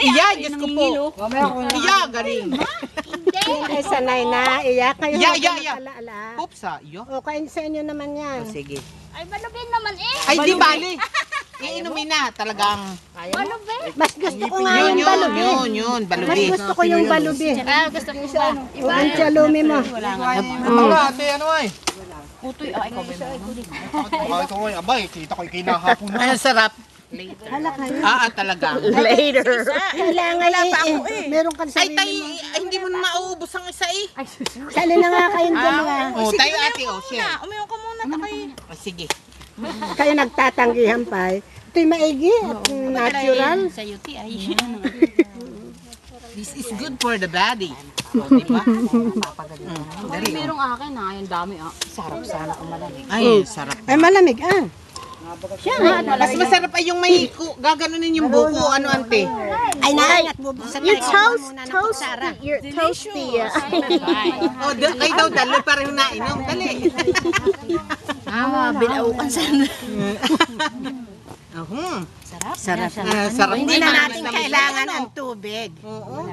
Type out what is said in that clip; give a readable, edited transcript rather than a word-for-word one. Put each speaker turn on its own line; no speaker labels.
Iya, Diyos ko po. Iya, galing.
Ay, sanay na. Iyak kayo.
Ya.
Alaala.
Popsa, iyo.
O, kain sa inyo naman yan.
Sige.
Ay, balubin naman eh.
Ay, di bali. Iinumin na talagang.
Balubin.
Mas gusto ko nga yung balubi.
Yun,
Mas
balubi.
gusto ko yung balubi.
Ah, gusto ko ba?
O, ang chalumi mo.
Ate, ano ay?
Utoy, ikaw ba
Bakit ko ay, abay, kita ko kinahapon na.
Ay, ang sarap.
Hala kayo.
Talaga.
Kailangan meron ka
Ay,
sarili
tayo,
mo.
hindi mo na mauubos ang isa eh.
Sali na nga kayong dalawa.
Tayo ate, share.
Umiyon ka muna, takay.
Sige.
Kayo nagtatanggihan pa. Ito'y maigi at natural.
Sa UT ay.
This is good for the body. O, di ba? Dali.
Merong akin ha, yung dami ah. Sarap sana kung malamig.
Ay, sarap.
Ay, malamig ah.
Mas masarap ay yung may gaganunin yung buko. Ano, ante?
Ay, naangat bubuksan tayo.
Toasty. You're toasty.
O, kayo daw dalo, pareho na inom. Dali.
Binaukan sana.
Sarap.
Sarap.
Sarap.
Hindi na natin kailangan ang tubig.
Oo.